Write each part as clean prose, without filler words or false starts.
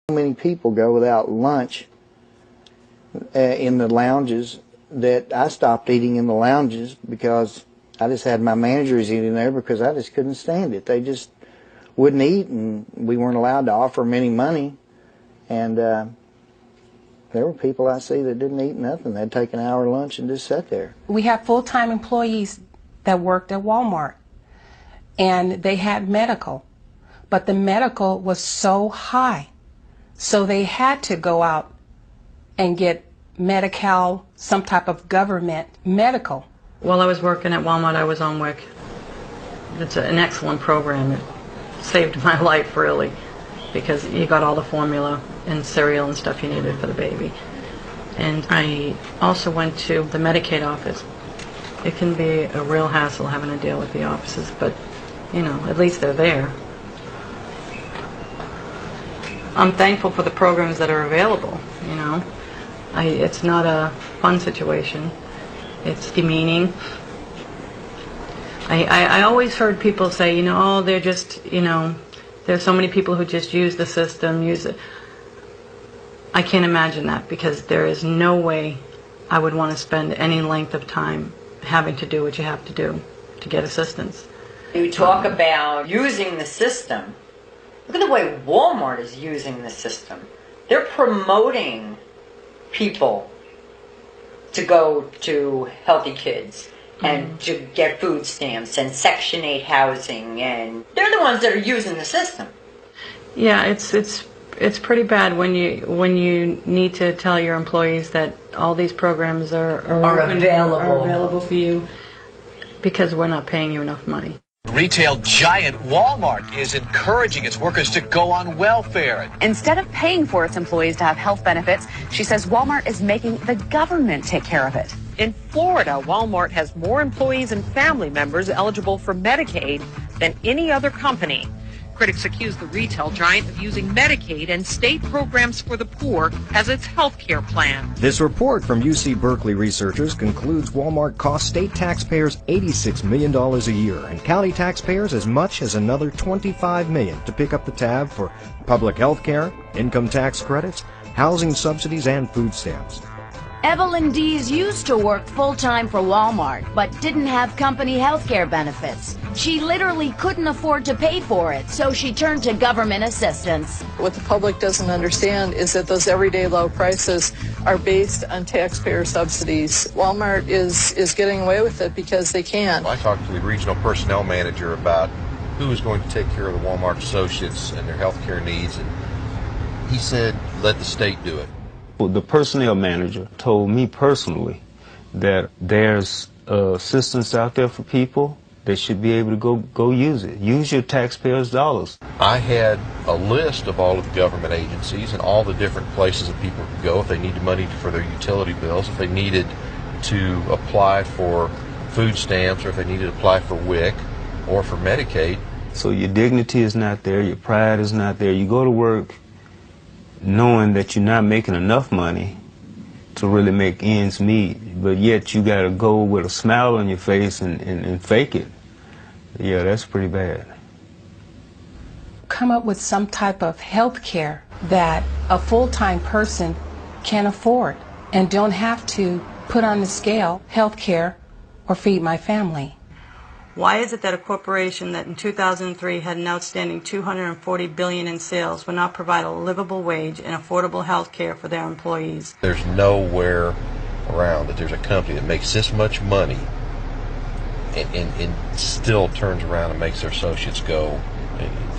Many people go without lunch in the lounges that I stopped eating in the lounges because I just had my managers eating there because I just couldn't stand it. They just wouldn't eat, and we weren't allowed to offer them any money. And there were people I see that didn't eat nothing. They'd take an hour lunch and just sit there. We have full-time employees that worked at Walmart, and they had medical, but the medical was so high, so they had to go out and get Medi-Cal, some type of government medical. While I was working at Walmart, I was on WIC. It's an excellent program. It saved my life, really, because you got all the formula and cereal and stuff you needed for the baby. And I also went to the Medicaid office. It can be a real hassle having to deal with the offices, but, you know, at least they're there. I'm thankful for the programs that are available, you know. It's not a fun situation. It's demeaning. I always heard people say, you know, oh, they're just, you know, there's so many people who just use the system, use it. I can't imagine that, because there is no way I would want to spend any length of time having to do what you have to do to get assistance. You talk about using the system. Look at the way Walmart is using the system. They're promoting people to go to Healthy Kids and to get food stamps and Section 8 housing, and they're the ones that are using the system. Yeah, it's pretty bad when you need to tell your employees that all these programs are available for you because we're not paying you enough money. Retail giant Walmart is encouraging its workers to go on welfare. Instead of paying for its employees to have health benefits, she says Walmart is making the government take care of it. In Florida, Walmart has more employees and family members eligible for Medicaid than any other company. Critics accuse the retail giant of using Medicaid and state programs for the poor as its health care plan. This report from UC Berkeley researchers concludes Walmart costs state taxpayers $86 million a year and county taxpayers as much as another $25 million to pick up the tab for public health care, income tax credits, housing subsidies, and food stamps. Evelyn Dees used to work full-time for Walmart, but didn't have company health care benefits. She literally couldn't afford to pay for it, so she turned to government assistance. What the public doesn't understand is that those everyday low prices are based on taxpayer subsidies. Walmart is getting away with it because they can. I talked to the regional personnel manager about who was going to take care of the Walmart associates and their health care needs, and he said, let the state do it. The personnel manager told me personally that there's assistance out there for people. They should be able to go use it. Use your taxpayers' dollars. I had a list of all of the government agencies and all the different places that people could go if they needed money for their utility bills, if they needed to apply for food stamps, or if they needed to apply for WIC or for Medicaid. So your dignity is not there, your pride is not there. You go to work knowing that you're not making enough money to really make ends meet, but yet you got to go with a smile on your face and fake it. Yeah, that's pretty bad. Come up with some type of health care that a full-time person can afford and don't have to put on the scale health care or feed my family. Why is it that a corporation that in 2003 had an outstanding $240 billion in sales would not provide a livable wage and affordable health care for their employees? There's nowhere around that there's a company that makes this much money and still turns around and makes their associates go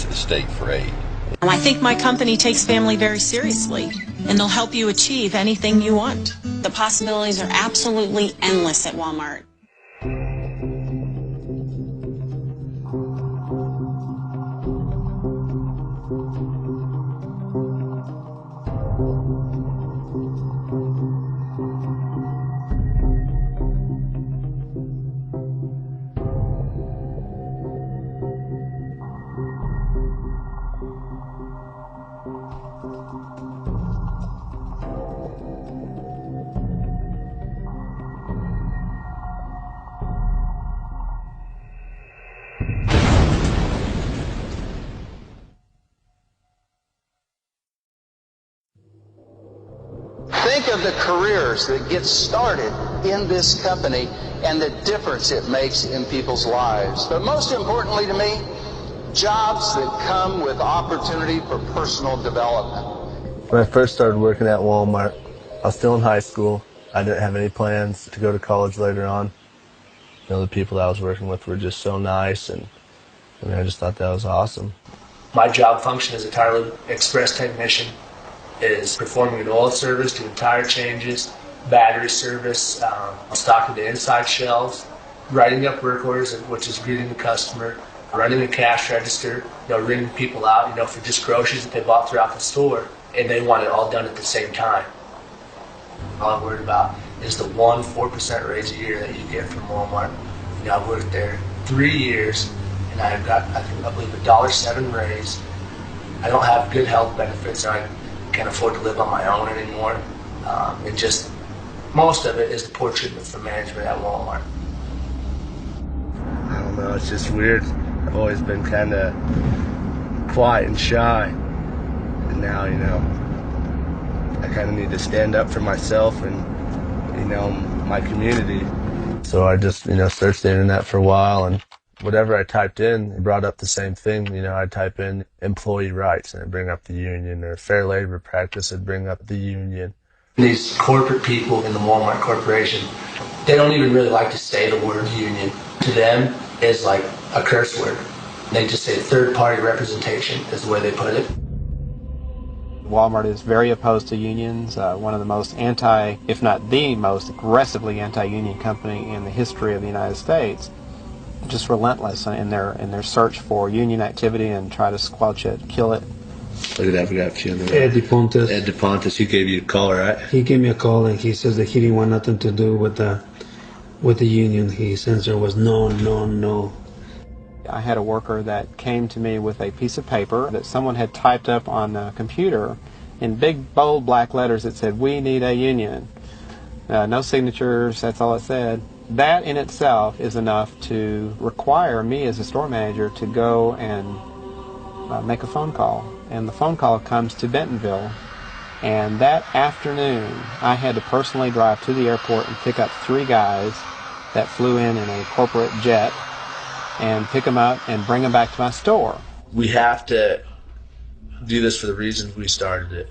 to the state for aid. I think my company takes family very seriously, and they'll help you achieve anything you want. The possibilities are absolutely endless at Walmart. think of the careers that get started in this company and the difference it makes in people's lives. But most importantly to me, jobs that come with opportunity for personal development. When I first started working at Walmart, I was still in high school. I didn't have any plans to go to college later on. You know, the people that I was working with were just so nice, and I mean, I just thought that was awesome. My job function as a tire express technician is performing an oil service, doing tire changes, battery service, stocking the inside shelves, writing up work orders, which is greeting the customer, running the cash register, ringing people out, for just groceries that they bought throughout the store, and they want it all done at the same time. All I'm worried about is the 4% raise a year that you get from Walmart. I've worked there 3 years, and I've got, I believe, a $1.07 raise. I don't have good health benefits, and I can't afford to live on my own anymore. And just most of it is the poor treatment from management at Walmart. I don't know, it's just weird. I've always been kind of quiet and shy, and now, I kind of need to stand up for myself and, my community. So I just, searched the internet for a while, and whatever I typed in, it brought up the same thing. I'd type in employee rights, and it'd bring up the union, or fair labor practice, it'd bring up the union. These corporate people in the Walmart Corporation, they don't even really like to say the word union. To them, it's like a curse word. They just say third-party representation is the way they put it. Walmart is very opposed to unions, one of the most if not the most aggressively anti-union company in the history of the United States. Just relentless in their search for union activity and try to squelch it, kill it. Look at that, we got a few in the Ed DePontis. Ed DePontis, he gave you a call, right? He gave me a call, and he says that he didn't want nothing to do with the union. He says there was no. I had a worker that came to me with a piece of paper that someone had typed up on a computer in big, bold, black letters that said, "We need a union." No signatures, that's all it said. That in itself is enough to require me as a store manager to go and make a phone call. And the phone call comes to Bentonville. And that afternoon, I had to personally drive to the airport and pick up 3 guys that flew in a corporate jet and pick them up and bring them back to my store. We have to do this for the reasons we started it,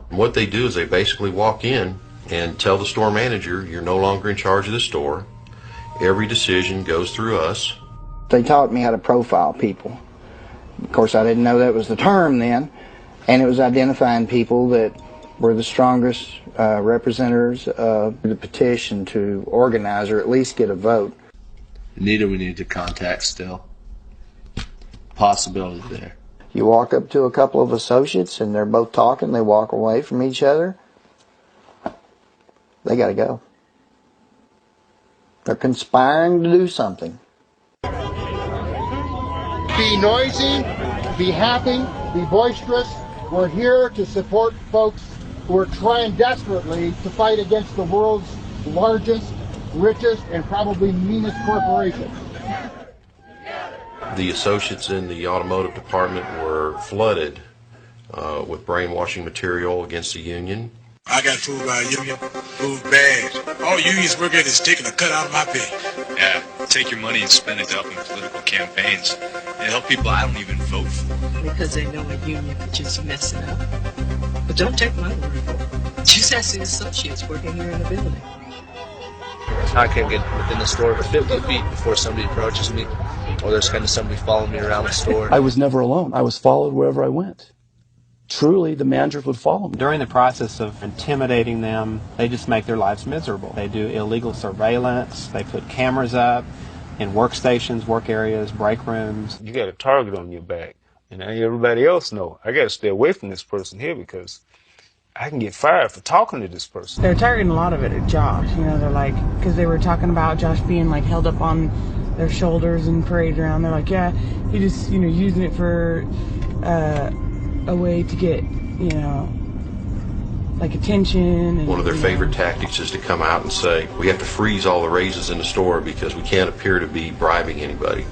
What they do is they basically walk in and tell the store manager, you're no longer in charge of the store. Every decision goes through us. They taught me how to profile people. Of course, I didn't know that was the term then, and it was identifying people that were the strongest representatives of the petition to organize or at least get a vote. Anita, we need to contact still. Possibility there. You walk up to a couple of associates and they're both talking, they walk away from each other, they got to go. They're conspiring to do something. Be noisy, be happy, be boisterous. We're here to support folks who are trying desperately to fight against the world's largest, richest, and probably meanest corporation. The associates in the automotive department were flooded with brainwashing material against the union. I got fooled by a union, fooled bad. All unions work at is taking a cut out of my pay. Yeah, take your money and spend it to help in political campaigns and help people I don't even vote for. Because they know a union is just messing up. But don't take my word for it. Just ask the associates working here in the building. I can't get within the store for 50 feet before somebody approaches me, or there's kind of somebody following me around the store. I was never alone. I was followed wherever I went. Truly, the managers would follow me. During the process of intimidating them, they just make their lives miserable. They do illegal surveillance. They put cameras up in workstations, work areas, break rooms. You got a target on your back. And everybody else know, I got to stay away from this person here because I can get fired for talking to this person. They're targeting a lot of it at Josh. They're like, because they were talking about Josh being like held up on their shoulders and paraded around. They're like, yeah, he just, using it for a way to get, like attention. And, one of their favorite tactics is to come out and say, we have to freeze all the raises in the store because we can't appear to be bribing anybody.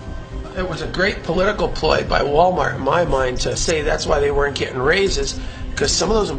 It was a great political ploy by Walmart, in my mind, to say that's why they weren't getting raises, because some of those